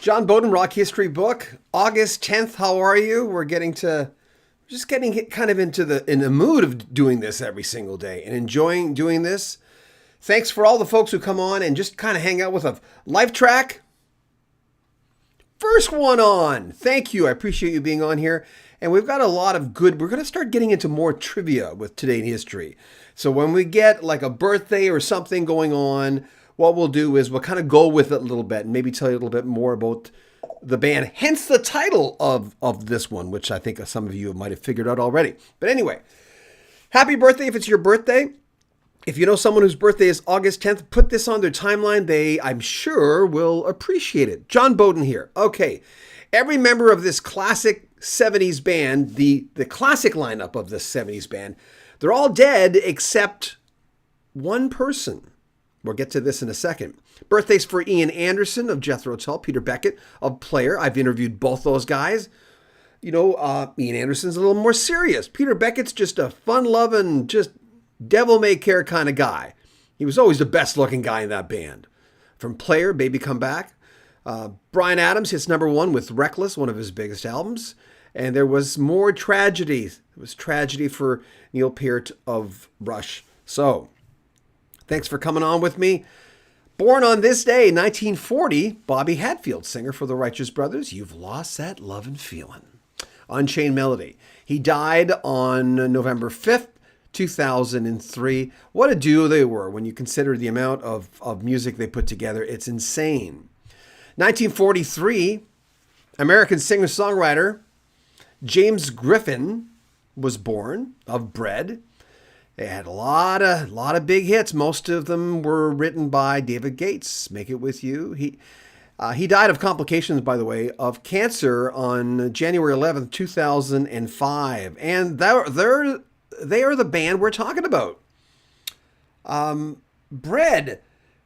John Beaudin, Rock History Book, August 10th. How are you? We're getting kind of in the mood of doing this every single day and enjoying doing this. Thanks for all the folks who come on and just kind of hang out with a live track. First one on. Thank you. I appreciate you being on here. And we've got a lot of good. We're going to start getting into more trivia with Today in History. So when we get like a birthday or something going on, what we'll do is we'll kind of go with it a little bit and maybe tell you a little bit more about the band, hence the title of this one, which I think some of you might have figured out already. But anyway, happy birthday if it's your birthday. If you know someone whose birthday is August 10th, put this on their timeline. They, I'm sure, will appreciate it. John Beaudin here. Okay, every member of this classic 70s band, the classic lineup of this 70s band, they're all dead except one person. We'll get to this in a second. Birthdays for Ian Anderson of Jethro Tull, Peter Beckett of Player. I've interviewed both those guys. You know, Ian Anderson's a little more serious. Peter Beckett's just a fun-loving, just devil-may-care kind of guy. He was always the best-looking guy in that band. From Player, Baby Come Back. Bryan Adams hits number one with Reckless, one of his biggest albums. And there was more tragedy. It was tragedy for Neil Peart of Rush. So, thanks for coming on with me. Born on this day, 1940, Bobby Hatfield, singer for the Righteous Brothers. You've lost that lovin' feeling. Unchained Melody. He died on November 5th, 2003. What a duo they were when you consider the amount of music they put together. It's insane. 1943, American singer-songwriter James Griffin was born of Bread. They had a lot of big hits. Most of them were written by David Gates. Make It With You. He died of complications, by the way, of cancer on January 11th, 2005. And they are the band we're talking about. Bread,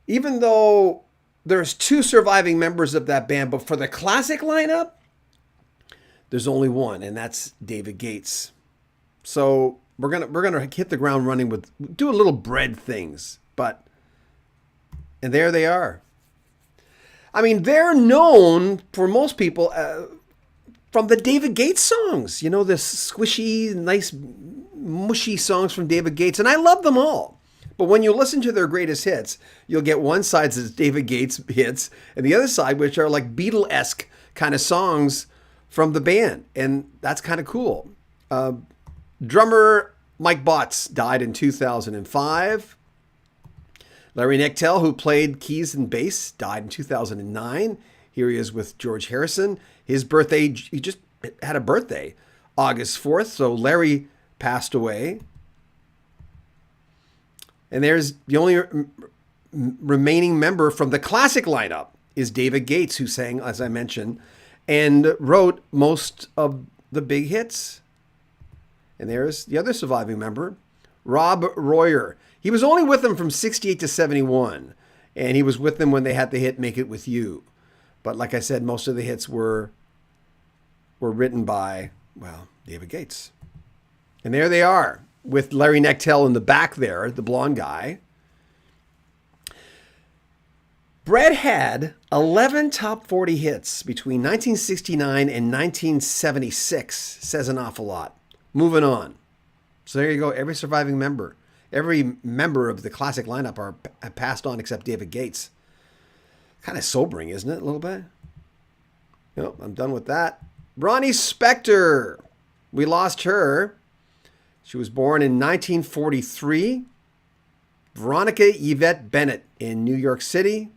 even though there's two surviving members of that band, but for the classic lineup, there's only one, and that's David Gates. So we're gonna hit the ground running do a little Bread things, and there they are. I mean, they're known for most people from the David Gates songs. You know, the squishy, nice, mushy songs from David Gates, and I love them all. But when you listen to their greatest hits, you'll get one side that's David Gates hits, and the other side, which are like Beatle-esque kind of songs from the band, and that's kind of cool. Drummer Mike Botts died in 2005. Larry Knechtel, who played keys and bass, died in 2009. Here he is with George Harrison. His birthday, he just had a birthday, August 4th, so Larry passed away. And there's the only remaining member from the classic lineup is David Gates, who sang, as I mentioned, and wrote most of the big hits. And there's the other surviving member, Rob Royer. He was only with them from 68 to 71. And he was with them when they had the hit Make It With You. But like I said, most of the hits were written by, David Gates. And there they are, with Larry Knechtel in the back there, the blonde guy. Bread had 11 top 40 hits between 1969 and 1976. Says an awful lot. Moving on. So there you go. Every surviving member, every member of the classic lineup are passed on except David Gates. Kind of sobering, isn't it? A little bit. Nope, I'm done with that. Ronnie Spector. We lost her. She was born in 1943. Veronica Yvette Bennett in New York City.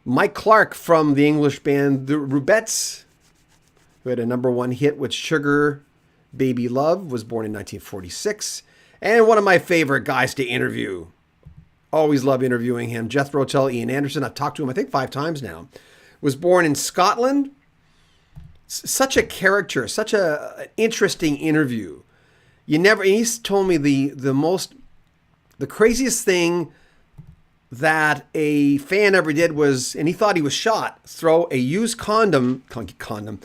Mike Clark from the English band The Rubettes, who had a number one hit with Sugar Baby Love, was born in 1946. And one of my favorite guys to interview. Always love interviewing him. Jethro Tull, Ian Anderson. I've talked to him, I think, 5 times now. Was born in Scotland. Such a character, such an interesting interview. He's told me the craziest thing that a fan ever did was, and he thought he was shot, throw a used a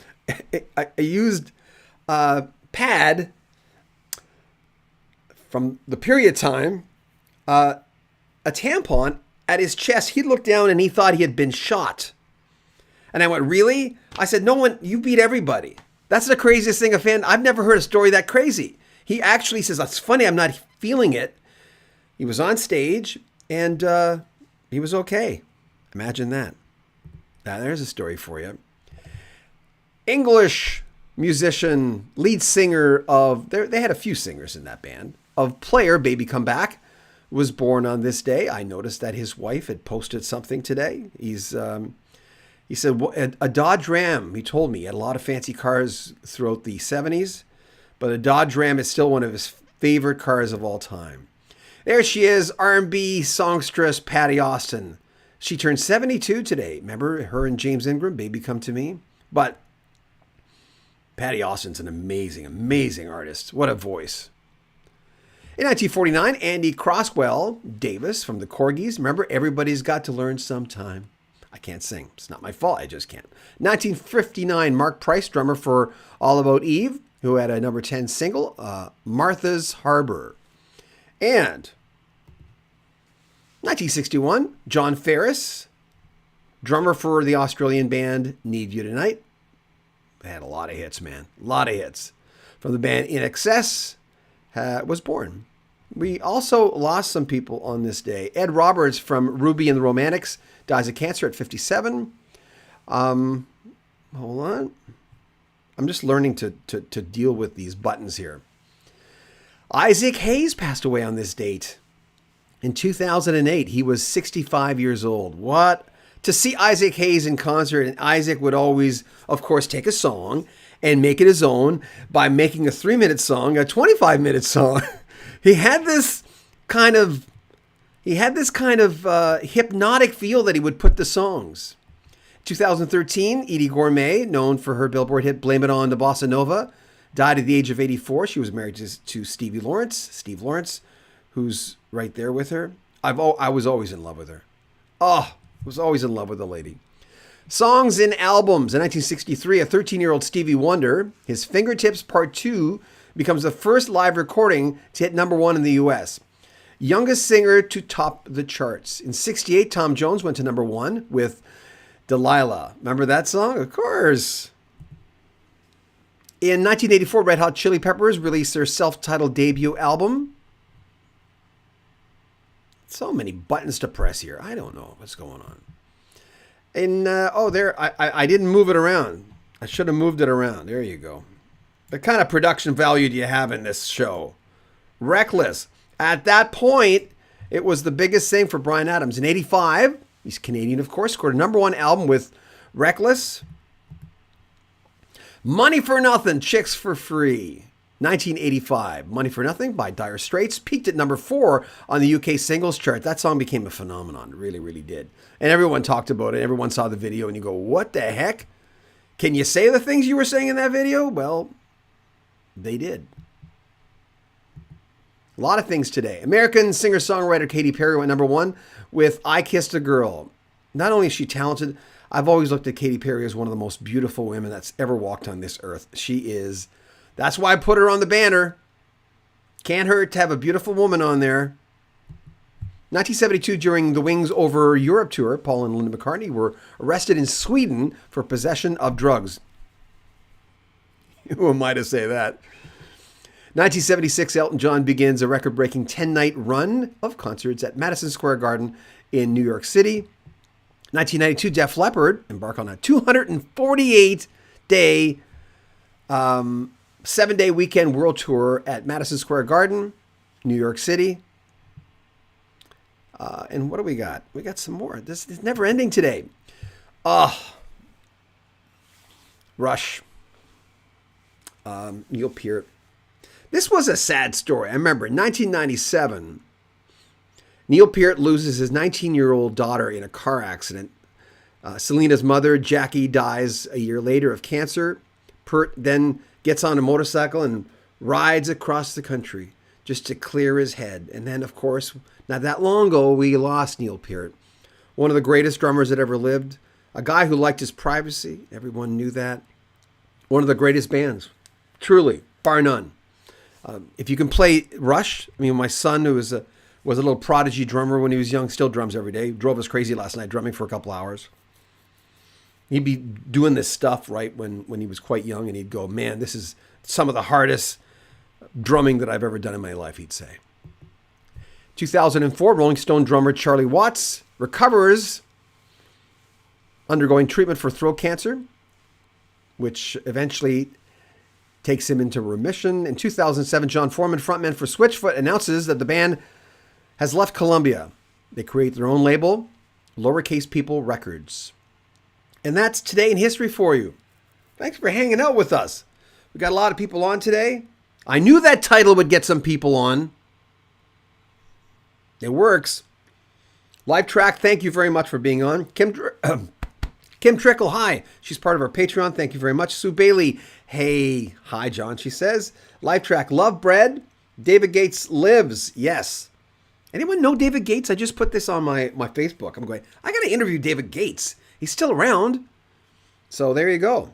used pad from the period time, a tampon at his chest. He looked down and he thought he had been shot. And I went, really? I said, no one, you beat everybody. That's the craziest thing, I've never heard a story that crazy. He actually says, that's funny, I'm not feeling it. He was on stage and he was okay. Imagine that. Now, there's a story for you. English musician, lead singer of, they had a few singers in that band, of Player, Baby Come Back, was born on this day. I noticed that his wife had posted something today. He said, a Dodge Ram, he told me, he had a lot of fancy cars throughout the 70s, but a Dodge Ram is still one of his favorite cars of all time. There she is, R&B songstress Patty Austin. She turned 72 today. Remember her and James Ingram, Baby Come to Me? But Patty Austin's an amazing, amazing artist. What a voice. In 1949, Andy Croswell Davis from the Corgis. Remember, everybody's got to learn sometime. I can't sing. It's not my fault. I just can't. 1959, Mark Price, drummer for All About Eve, who had a number 10 single, Martha's Harbor. And 1961, John Ferris, drummer for the Australian band Need You Tonight. They had a lot of hits, man. A lot of hits. From the band In Excess, was born. We also lost some people on this day. Ed Roberts from Ruby and the Romantics dies of cancer at 57. Hold on. I'm just learning to deal with these buttons here. Isaac Hayes passed away on this date. In 2008, he was 65 years old. What? To see Isaac Hayes in concert, and Isaac would always, of course, take a song and make it his own by making a 3-minute song, a 25-minute song. He had this kind of hypnotic feel that he would put the songs. 2013, Edie Gourmet, known for her Billboard hit "Blame It On the Bossa Nova," died at the age of 84. She was married to Steve Lawrence, who's right there with her. I was always in love with her. Oh, I was always in love with the lady. Songs and albums. In 1963, a 13-year-old Stevie Wonder, his Fingertips Part 2, becomes the first live recording to hit number 1 in the U.S. Youngest singer to top the charts. In 68, Tom Jones went to number 1 with Delilah. Remember that song? Of course. In 1984, Red Hot Chili Peppers released their self-titled debut album. So many buttons to press here. I don't know what's going on. And, I didn't move it around. I should have moved it around. There you go. The kind of production value do you have in this show? Reckless. At that point, it was the biggest thing for Bryan Adams. In 85, he's Canadian, of course, scored a number 1 album with Reckless. Money for Nothing, Chicks for Free. 1985, Money for Nothing by Dire Straits peaked at number 4 on the UK singles chart. That song became a phenomenon. It really, really did. And everyone talked about it. Everyone saw the video and you go, what the heck? Can you say the things you were saying in that video? Well, they did. A lot of things today. American singer-songwriter Katy Perry went number 1 with I Kissed a Girl. Not only is she talented, I've always looked at Katy Perry as one of the most beautiful women that's ever walked on this earth. She is. That's why I put her on the banner. Can't hurt to have a beautiful woman on there. 1972, during the Wings Over Europe tour, Paul and Linda McCartney were arrested in Sweden for possession of drugs. Who am I to say that? 1976, Elton John begins a record-breaking 10-night run of concerts at Madison Square Garden in New York City. 1992, Def Leppard embark on a 248-day, 7-day weekend world tour at Madison Square Garden, New York City. And what do we got? We got some more. This is never ending today. Rush. Neil Peart. This was a sad story. I remember in 1997, Neil Peart loses his 19-year-old daughter in a car accident. Selena's mother, Jackie, dies a year later of cancer. Peart then gets on a motorcycle and rides across the country just to clear his head. And then, of course, not that long ago, we lost Neil Peart, one of the greatest drummers that ever lived, a guy who liked his privacy. Everyone knew that. One of the greatest bands, truly, bar none. If you can play Rush, I mean, my son, who is a Was a little prodigy drummer when he was young. Still drums every day. Drove us crazy last night drumming for a couple hours. He'd be doing this stuff right when he was quite young, and he'd go, man, this is some of the hardest drumming that I've ever done in my life, he'd say. 2004, Rolling Stone drummer Charlie Watts recovers, undergoing treatment for throat cancer, which eventually takes him into remission. In 2007, John Foreman, frontman for Switchfoot, announces that the band has left Columbia. They create their own label, Lowercase People Records. And that's Today in History for you. Thanks for hanging out with us. We got a lot of people on today. I knew that title would get some people on. It works. Live Track, thank you very much for being on. Kim Trickle, hi. She's part of our Patreon. Thank you very much. Sue Bailey, hey. Hi, John, she says. Live Track, love bread. David Gates lives. Yes. Anyone know David Gates? I just put this on my Facebook. I'm going, I got to interview David Gates. He's still around. So there you go.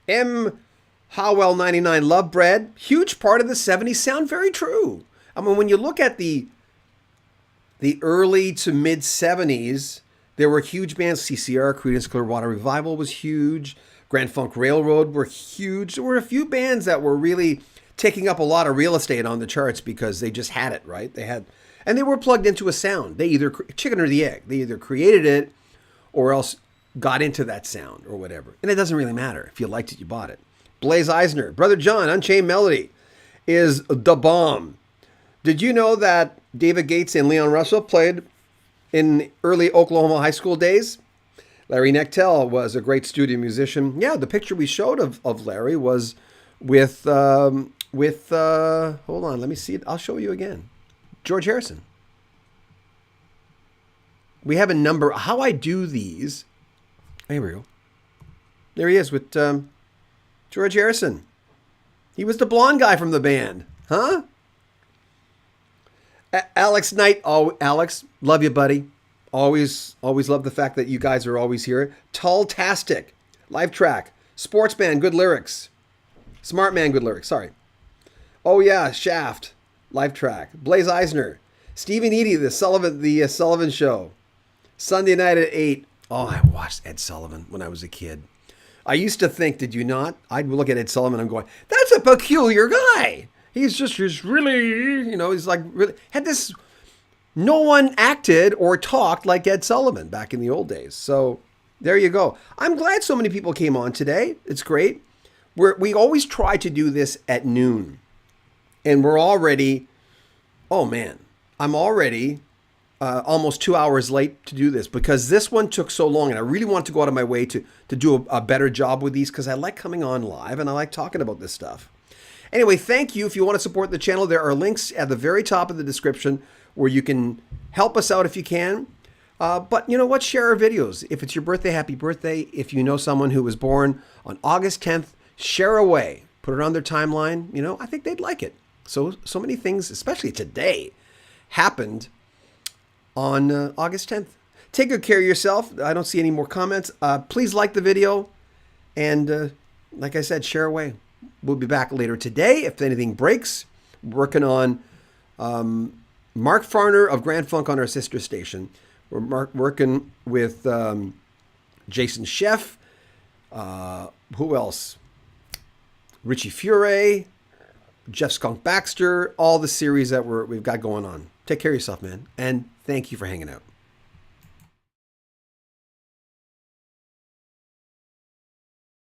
M. Howell 99, love bread. Huge part of the 70s sound. Very true. I mean, when you look at the early to mid 70s, there were huge bands. CCR, Creedence Clearwater Revival was huge. Grand Funk Railroad were huge. There were a few bands that were really taking up a lot of real estate on the charts because they just had it, right? And they were plugged into a sound. They either, chicken or the egg, they either created it or else got into that sound or whatever. And it doesn't really matter. If you liked it, you bought it. Blaze Eisner, Brother John, Unchained Melody is the bomb. Did you know that David Gates and Leon Russell played in early Oklahoma high school days? Larry Knechtel was a great studio musician. Yeah, the picture we showed of Larry was with hold on, let me see it. I'll show you again. George Harrison. We have a number. How I do these. Here we go. There he is with George Harrison. He was the blonde guy from the band. Huh? Alex Knight. Oh, Alex, love you, buddy. Always love the fact that you guys are always here. Tall-tastic. Live Track. Sportsman, good lyrics. Smart Man, good lyrics. Sorry. Oh, yeah, Shaft. Live Track. Blaze Eisner. Stephen Eady, the Sullivan Show. Sunday night at 8. Oh, I watched Ed Sullivan when I was a kid. I used to think, did you not? I'd look at Ed Sullivan and I'm going, that's a peculiar guy. He's really, he's like, really, had this, no one acted or talked like Ed Sullivan back in the old days. So there you go. I'm glad so many people came on today. It's great. We always try to do this at noon. And we're already, oh man, I'm already almost 2 hours late to do this because this one took so long and I really want to go out of my way to do a better job with these because I like coming on live and I like talking about this stuff. Anyway, thank you. If you want to support the channel, there are links at the very top of the description where you can help us out if you can. But you know what? Share our videos. If it's your birthday, happy birthday. If you know someone who was born on August 10th, share away. Put it on their timeline. I think they'd like it. So many things, especially today, happened on August 10th. Take good care of yourself. I don't see any more comments. Please like the video. And like I said, share away. We'll be back later today. If anything breaks, working on Mark Farner of Grand Funk on our sister station. We're working with Jason Sheff. Who else? Richie Furay, Jeff Skunk Baxter, all the series that we've got going on. Take care of yourself, man. And thank you for hanging out.